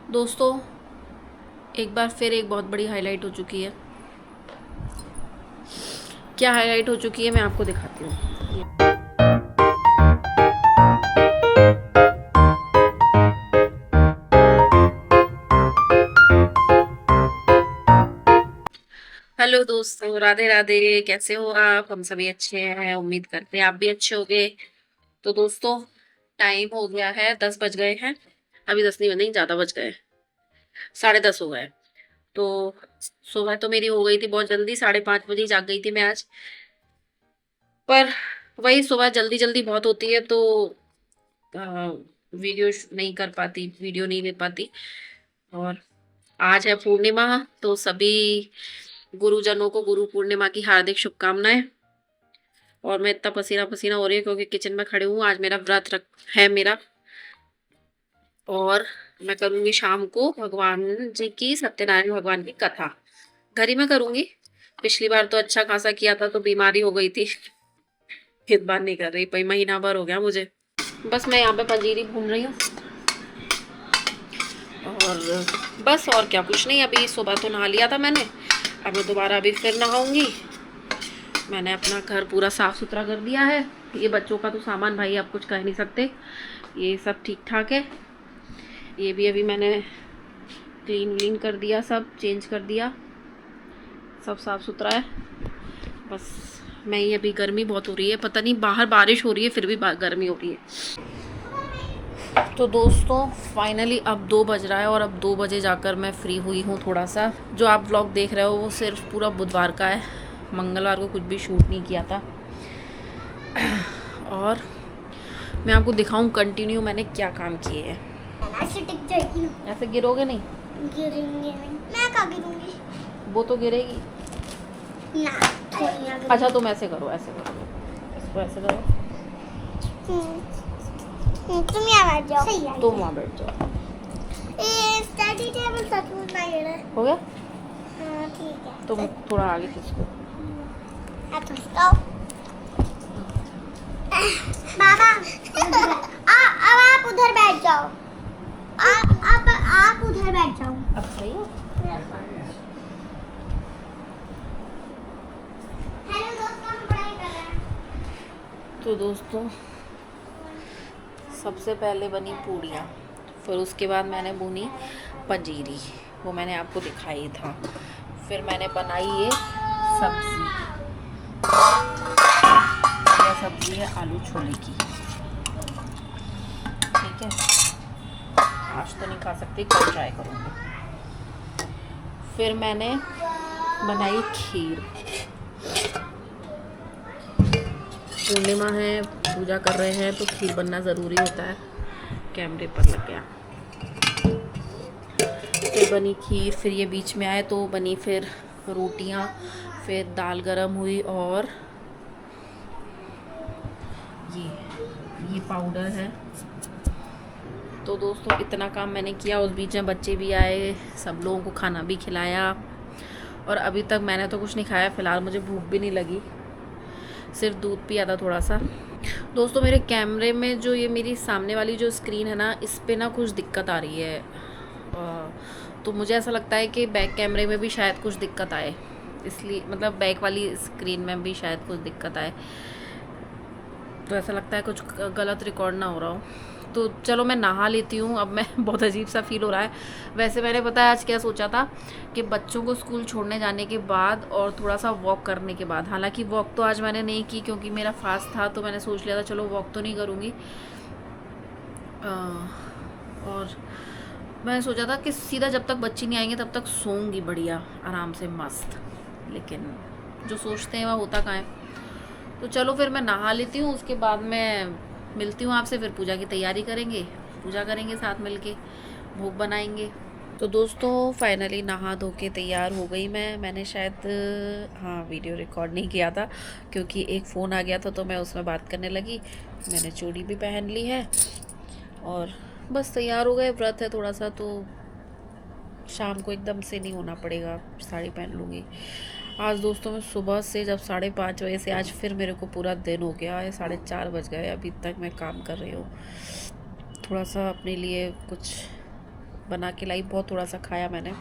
दोस्तों, एक बार फिर एक बहुत बड़ी हाईलाइट हो चुकी है। क्या हाईलाइट हो चुकी है मैं आपको दिखाती हूँ। हेलो दोस्तों, राधे राधे। कैसे हो आप? हम सभी अच्छे हैं, उम्मीद करते हैं आप भी अच्छे होंगे। तो दोस्तों, टाइम हो गया है, 10 बज गए हैं। अभी 10 नहीं, नहीं ज़्यादा बज गए, 10:30 हो गए। तो सुबह तो मेरी हो गई थी बहुत जल्दी, 5:30 बजे जाग गई थी मैं आज। पर वही सुबह जल्दी जल्दी बहुत होती है, तो वीडियो नहीं कर पाती, वीडियो नहीं ले पाती। और आज है पूर्णिमा, तो सभी गुरुजनों को गुरु पूर्णिमा की हार्दिक शुभकामनाएं। और मैं इतना पसीना पसीना हो रही हूँ क्योंकि किचन में खड़े हूँ। आज मेरा व्रत है मेरा। और मैं करूँगी शाम को भगवान जी की, सत्यनारायण भगवान की कथा घर ही में करूँगी। पिछली बार तो अच्छा खासा किया था, तो बीमारी हो गई थी। इस बार नहीं कर रही, भाई महीना भर हो गया मुझे। बस मैं यहाँ पे पंजीरी भून रही हूँ। और बस, और क्या, कुछ नहीं। अभी सुबह तो नहा लिया था मैंने, अब मैं दोबारा अभी फिर नहाऊंगी। मैंने अपना घर पूरा साफ़ सुथरा कर दिया है। ये बच्चों का तो सामान भाई आप कुछ कह नहीं सकते, ये सब ठीक ठाक है। ये भी अभी मैंने क्लीन व्लीन कर दिया, सब चेंज कर दिया, सब साफ़ सुथरा है। बस मैं ही, अभी गर्मी बहुत हो रही है, पता नहीं बाहर बारिश हो रही है फिर भी गर्मी हो रही है। तो दोस्तों, फाइनली अब 2 बज रहा है और अब 2 बजे जाकर मैं फ्री हुई हूँ थोड़ा सा। जो आप व्लॉग देख रहे हो वो सिर्फ पूरा बुधवार का है, मंगलवार को कुछ भी शूट नहीं किया था। और मैं आपको दिखाऊं कंटिन्यू मैंने क्या काम किए हैं। ऐसे टिक जाएगी। ऐसे गिरोगे नहीं? गिरेंगे नहीं, मैं कहाँ गिरूंगी? वो तो गिरेगी ना, थोड़ी ना। अच्छा तुम ऐसे करो, ऐसे करो, इसको ऐसे करो। तुम यहाँ बैठ जाओ। सही है। तुम वहाँ बैठ जाओ। स्टडी टेबल सच में नहीं है। हो गया? हाँ ठीक है। तुम थोड़ा आगे खींचो। अब जाओ। बाबा, अब आप उधर बैठ जाओ। अब आप उधर बैठ जाओ। अब सही है। हेलो दोस्तों, हम पढ़ाई कर रहे हैं। तो दोस्तों, सबसे पहले बनी पूड़ियाँ, फिर उसके बाद मैंने भुनी पंजीरी, वो मैंने आपको दिखाई था। फिर मैंने बनाई ये सब्ज़ी, यह सब्ज़ी है आलू छोले की। ठीक है, आज तो नहीं खा सकती, कल ट्राई करूँगी। फिर मैंने बनाई खीर। पूर्णिमा है, पूजा कर रहे हैं तो खीर बनना ज़रूरी होता है। कैमरे पर लग गया। फिर बनी खीर, फिर ये बीच में आए तो बनी फिर रोटियां, फिर दाल गरम हुई। और ये पाउडर है। तो दोस्तों, इतना काम मैंने किया। उस बीच में बच्चे भी आए, सब लोगों को खाना भी खिलाया। और अभी तक मैंने तो कुछ नहीं खाया, फ़िलहाल मुझे भूख भी नहीं लगी, सिर्फ दूध पिया था थोड़ा सा। दोस्तों, मेरे कैमरे में जो ये मेरी सामने वाली जो स्क्रीन है ना, इस पे ना कुछ दिक्कत आ रही है। तो मुझे ऐसा लगता है कि बैक कैमरे में भी शायद कुछ दिक्कत आए, इसलिए मतलब बैक वाली स्क्रीन में भी शायद कुछ दिक्कत आए। तो ऐसा लगता है कुछ गलत रिकॉर्ड ना हो रहा हो। तो चलो मैं नहा लेती हूँ अब। मैं बहुत अजीब सा फील हो रहा है। वैसे मैंने पता है आज क्या सोचा था कि बच्चों को स्कूल छोड़ने जाने के बाद और थोड़ा सा वॉक करने के बाद, हालांकि वॉक तो आज मैंने नहीं की क्योंकि मेरा फास्ट था, तो मैंने सोच लिया था चलो वॉक तो नहीं करूँगी। और मैंने सोचा था कि सीधा जब तक बच्चे नहीं आएंगे तब तक सोऊंगी बढ़िया आराम से मस्त, लेकिन जो सोचते हैं वह होता कहाँ है। तो चलो फिर मैं नहा लेती हूँ, उसके बाद मैं मिलती हूँ आपसे। फिर पूजा की तैयारी करेंगे, पूजा करेंगे साथ मिलके, भोग बनाएंगे। तो दोस्तों, फाइनली नहा धो के तैयार हो गई मैंने शायद हाँ वीडियो रिकॉर्ड नहीं किया था क्योंकि एक फ़ोन आ गया था, तो मैं उसमें बात करने लगी। मैंने चूड़ी भी पहन ली है और बस तैयार हो गए। व्रत है थोड़ा सा, तो शाम को एकदम से नहीं होना पड़ेगा, साड़ी पहन लूँगी। आज दोस्तों, मैं सुबह से जब 5:30 बजे से आज फिर मेरे को पूरा दिन हो गया है, 4:30 बज गए, अभी तक मैं काम कर रही हूँ। थोड़ा सा अपने लिए कुछ बना के लाई, बहुत थोड़ा सा खाया मैंने।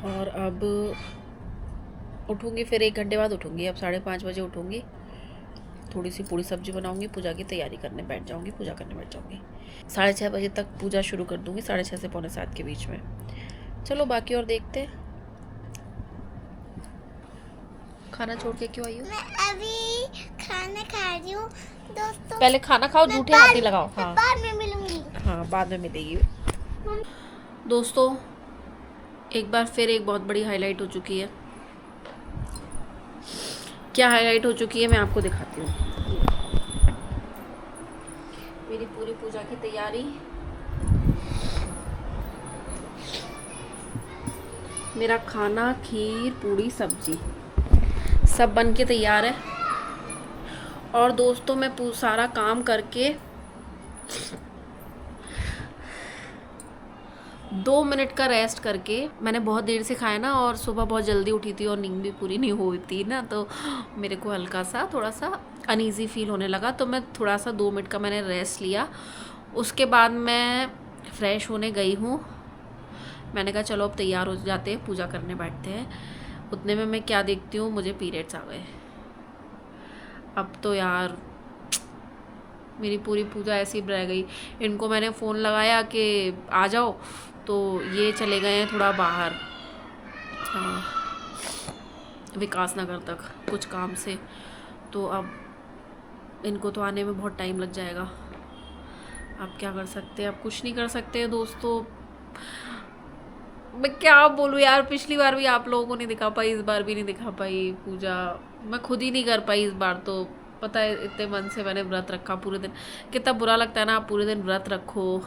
और अब उठूँगी, फिर 1 घंटे बाद उठूँगी। अब 5:30 बजे उठूँगी, थोड़ी सी पूड़ी सब्जी बनाऊँगी, पूजा की तैयारी करने बैठ जाऊँगी, पूजा करने बैठ जाऊँगी। 6:30 बजे तक पूजा शुरू कर दूँगी, 6:30 से 6:45 के बीच में। चलो बाकी और देखते हैं। खाना छोड़ के क्यों आई हो? मैं अभी खाना खा रही हूँ दोस्तों। पहले खाना खाओ, जूठे हाथ नहीं लगाओ। हाँ बाद में मिलूंगी। हाँ, बाद में मिलेगी। दोस्तों एक बार फिर एक बहुत बड़ी हाईलाइट हो चुकी है। क्या हाईलाइट हो चुकी है मैं आपको दिखाती हूँ। मेरी पूरी पूजा की तैयारी, मेरा खाना, खीर, पूड़ी, सब्जी सब बन के तैयार है। और दोस्तों मैं सारा काम करके 2 मिनट का रेस्ट करके, मैंने बहुत देर से खाया ना, और सुबह बहुत जल्दी उठी थी और नींद भी पूरी नहीं हुई थी ना, तो मेरे को हल्का सा थोड़ा सा अनईज़ी फील होने लगा। तो मैं थोड़ा सा 2 मिनट का मैंने रेस्ट लिया। उसके बाद मैं फ़्रेश होने गई हूँ। मैंने कहा चलो अब तैयार हो जाते हैं, पूजा करने बैठते हैं। उतने में मैं क्या देखती हूँ, मुझे पीरियड्स आ गए। अब तो यार मेरी पूरी पूजा ऐसी रह गई। इनको मैंने फ़ोन लगाया कि आ जाओ, तो ये चले गए हैं थोड़ा बाहर, विकास नगर तक कुछ काम से। तो अब इनको तो आने में बहुत टाइम लग जाएगा। अब क्या कर सकते हैं, अब कुछ नहीं कर सकते दोस्तों। मैं क्या बोलूँ यार, पिछली बार भी आप लोगों को नहीं दिखा पाई, इस बार भी नहीं दिखा पाई पूजा। मैं खुद ही नहीं कर पाई इस बार तो। पता है इतने मन से मैंने व्रत रखा पूरे दिन। कितना बुरा लगता है ना, आप पूरे दिन व्रत रखो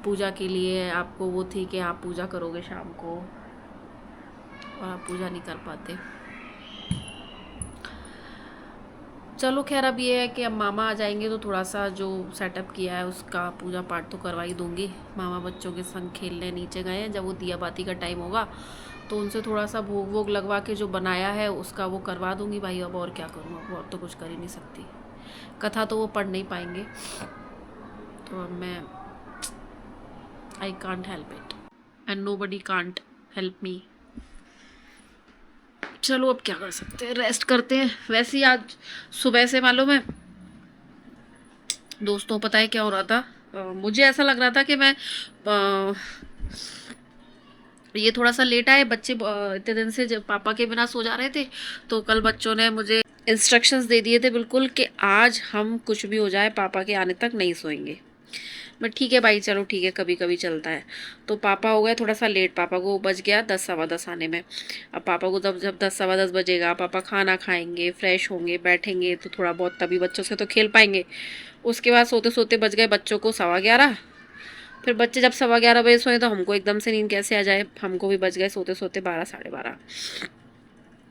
पूजा के लिए, आपको वो थी कि आप पूजा करोगे शाम को, और आप पूजा नहीं कर पाते। चलो खैर, अब ये है कि अब मामा आ जाएंगे तो थोड़ा सा जो सेटअप किया है उसका पूजा पाठ तो करवा ही दूँगी। मामा बच्चों के संग खेलने नीचे गए हैं, जब वो दिया बाती का टाइम होगा तो उनसे थोड़ा सा भोग वोग लगवा के जो बनाया है उसका वो करवा दूँगी भाई। अब और क्या करूँ, अब और तो कुछ कर ही नहीं सकती। कथा तो वो पढ़ नहीं पाएंगे, तो अब मैं I can't help it and nobody can't help me. चलो अब क्या कर सकते हैं, रेस्ट करते हैं। वैसे ही आज सुबह से मालूम है दोस्तों, पता है क्या हो रहा था, मुझे ऐसा लग रहा था कि मैं ये थोड़ा सा लेट आए। बच्चे इतने दिन से जब पापा के बिना सो जा रहे थे, तो कल बच्चों ने मुझे इंस्ट्रक्शंस दे दिए थे बिल्कुल कि आज हम कुछ भी हो जाए पापा के आने तक नहीं सोएंगे। बट ठीक है भाई, चलो ठीक है, कभी कभी चलता है। तो पापा हो गए थोड़ा सा लेट, पापा को बज गया 10 सवा 10 आने में। अब पापा को जब 10 सवा 10 बजेगा, पापा खाना खाएंगे, फ्रेश होंगे, बैठेंगे तो थोड़ा बहुत तभी बच्चों से तो खेल पाएंगे। उसके बाद सोते सोते बज गए बच्चों को 11:15। फिर बच्चे जब 11:15 बजे सोए तो हमको एकदम से नींद कैसे आ जाए, हमको भी बज गए सोते सोते 12 साढ़े 12,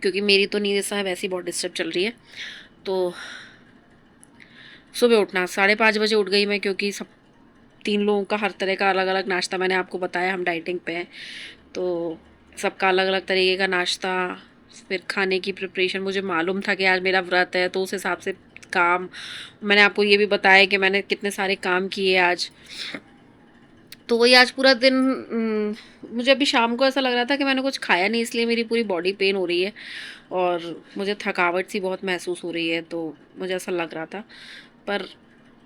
क्योंकि मेरी तो नींद इस समय वैसी बहुत डिस्टर्ब चल रही है। तो सुबह उठना 5:30 बजे उठ गई मैं, क्योंकि सब 3 लोगों का हर तरह का अलग अलग नाश्ता, मैंने आपको बताया हम डाइटिंग पे हैं, तो सबका अलग अलग तरीके का नाश्ता, फिर खाने की प्रिपरेशन। मुझे मालूम था कि आज मेरा व्रत है, तो उस हिसाब से काम, मैंने आपको ये भी बताया कि मैंने कितने सारे काम किए आज। तो वही आज पूरा दिन मुझे अभी शाम को ऐसा लग रहा था कि मैंने कुछ खाया नहीं, इसलिए मेरी पूरी बॉडी पेन हो रही है और मुझे थकावट सी बहुत महसूस हो रही है। तो मुझे ऐसा लग रहा था, पर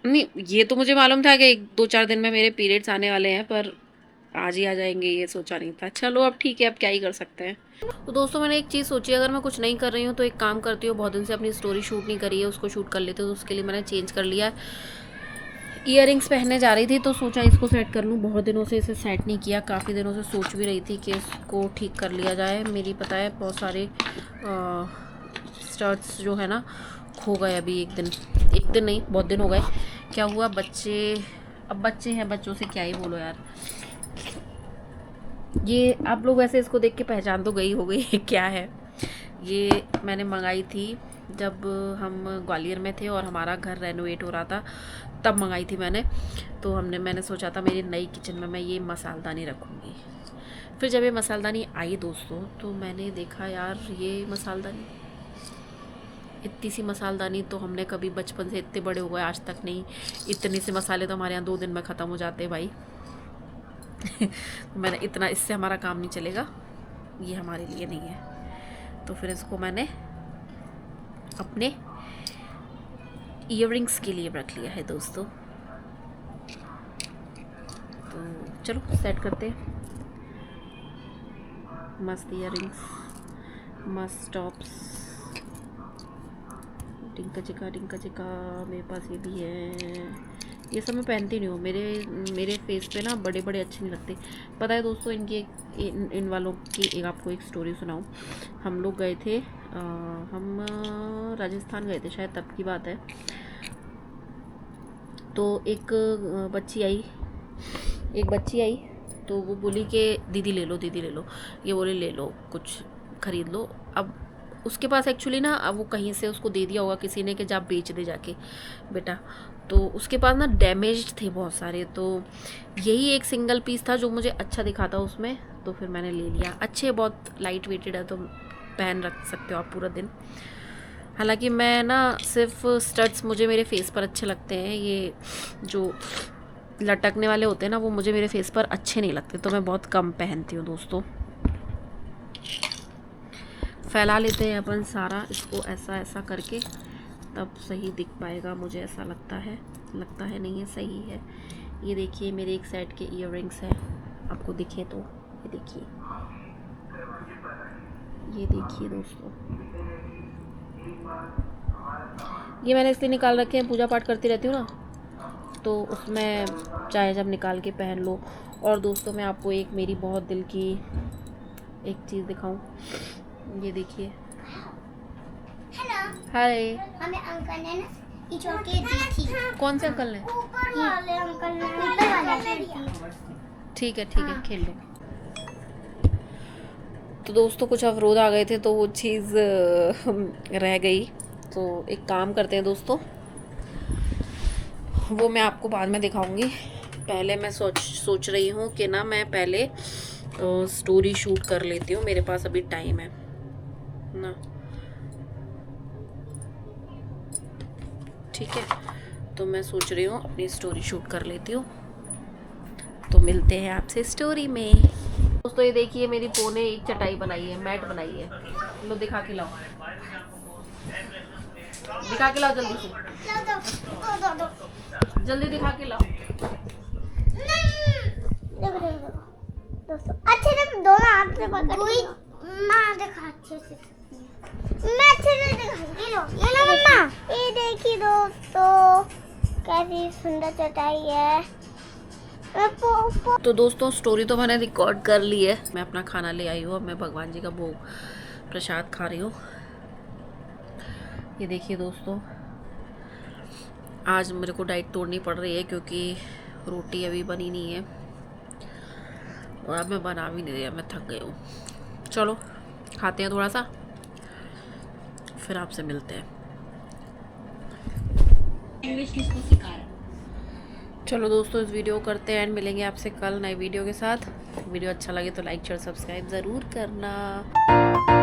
नहीं, ये तो मुझे मालूम था कि 2-4 दिन में मेरे पीरियड्स आने वाले हैं, पर आज ही आ जाएंगे ये सोचा नहीं था। चलो अब ठीक है, अब क्या ही कर सकते हैं। तो दोस्तों मैंने एक चीज़ सोची, अगर मैं कुछ नहीं कर रही हूँ तो एक काम करती हूँ, बहुत दिन से अपनी स्टोरी शूट नहीं करी है, उसको शूट कर लेते, तो उसके लिए मैंने चेंज कर लिया है। ईयरिंग्स पहनने जा रही थी तो सोचा इसको सेट कर लूँ, बहुत दिनों से इसे सेट नहीं किया, काफ़ी दिनों से सोच भी रही थी कि इसको ठीक कर लिया जाए। मेरी पता है बहुत सारे स्टर्ट्स जो है ना खो गए अभी, एक दिन नहीं, बहुत दिन हो गए। क्या हुआ, अब बच्चे हैं, बच्चों से क्या ही बोलो यार। ये आप लोग वैसे इसको देख के पहचान तो गई हो गई क्या है। ये मैंने मंगाई थी जब हम ग्वालियर में थे और हमारा घर रेनोवेट हो रहा था, तब मंगाई थी मैंने। तो मैंने सोचा था मेरी नई किचन में मैं ये मसालदानी रखूँगी। फिर जब ये मसालदानी आई दोस्तों, तो मैंने देखा यार ये मसालदानी इतनी सी मसालदानी तो हमने कभी बचपन से इतने बड़े हो गए आज तक नहीं। इतने से मसाले तो हमारे यहाँ 2 दिन में ख़त्म हो जाते हैं भाई। मैंने इतना, इससे हमारा काम नहीं चलेगा, ये हमारे लिए नहीं है। तो फिर इसको मैंने अपने ईयररिंग्स के लिए रख लिया है दोस्तों। तो चलो सेट करते हैं। मस्त ईयररिंग्स, मस्त टॉप्स, टिंका चिका मेरे पास ये भी है। ये सब मैं पहनती नहीं हूँ, मेरे फेस पे ना बड़े बड़े अच्छे नहीं लगते। पता है दोस्तों, इनकी इन वालों की एक आपको एक स्टोरी सुनाऊँ। हम लोग गए थे, हम राजस्थान गए थे शायद, तब की बात है। तो एक बच्ची आई तो वो बोली कि दीदी ले लो, ये बोले ले लो, कुछ ख़रीद लो। अब उसके पास एक्चुअली ना, अब वो कहीं से उसको दे दिया होगा किसी ने कि जा बेच दे जाके बेटा। तो उसके पास ना डैमेज्ड थे बहुत सारे, तो यही एक सिंगल पीस था जो मुझे अच्छा दिखा था उसमें, तो फिर मैंने ले लिया। अच्छे, बहुत लाइट वेटेड है, तो पहन रख सकते हो आप पूरा दिन। हालांकि मैं ना सिर्फ स्टड्स मुझे मेरे फेस पर अच्छे लगते हैं, ये जो लटकने वाले होते हैं ना, वो मुझे मेरे फेस पर अच्छे नहीं लगते, तो मैं बहुत कम पहनती हूँ दोस्तों। फैला लेते हैं अपन सारा इसको ऐसा करके, तब सही दिख पाएगा, मुझे ऐसा लगता है नहीं है, सही है। ये देखिए मेरे एक साइड के ईयररिंग्स हैं, आपको दिखे तो ये देखिए दोस्तों। ये मैंने इसलिए निकाल रखे हैं, पूजा पाठ करती रहती हूँ ना, तो उसमें चाहे जब निकाल के पहन लो। और दोस्तों मैं आपको एक मेरी बहुत दिल की एक चीज़ दिखाऊं, ये देखिए। हाय, हमें अंकल ने ना ये चॉकलेट दी थी। कौन से अंकल ने? ऊपर वाले अंकल ने, ऊपर वाले। ठीक है खेल लो। तो दोस्तों कुछ अवरोध आ गए थे, तो वो चीज़ रह गई। तो एक काम करते हैं दोस्तों, वो मैं आपको बाद में दिखाऊंगी। पहले मैं सोच रही हूँ कि ना मैं पहले स्टोरी शूट कर लेती हूँ, मेरे पास अभी टाइम है ना। ठीक है, तो मैं सोच रही हूँ अपनी स्टोरी शूट कर लेती हूँ। तो मिलते हैं आपसे स्टोरी में। दोस्तों ये देखिए, मेरी पो ने एक चटाई बनाई है, मैट बनाई है। लो दिखा के लाओ, जल्दी से, जल्दी दिखा के लाओ। दोस्तों अच्छे से दोनों हाथ से पकड़ मां दिखा अच्छे से, मैं अच्छे से दिखाऊंगी। ये लो मम्मा, ये देखिए दोस्तों कैसी सुंदर चटाई है। तो दोस्तों स्टोरी तो मैंने रिकॉर्ड कर ली है, मैं अपना खाना ले आई हूँ। अब मैं भगवान जी का भोग प्रसाद खा रही हूँ। ये देखिए दोस्तों, आज मेरे को डाइट तोड़नी पड़ रही है क्योंकि रोटी अभी बनी नहीं है, और अब मैं बना भी नहीं रही, मैं थक गई हूँ। चलो खाते हैं थोड़ा सा, फिर आपसे मिलते हैं। इंग्लिश किसको सिखा रहा है? चलो दोस्तों इस वीडियो को करते हैं एंड, मिलेंगे आपसे कल नए वीडियो के साथ। वीडियो अच्छा लगे तो लाइक शेयर सब्सक्राइब ज़रूर करना।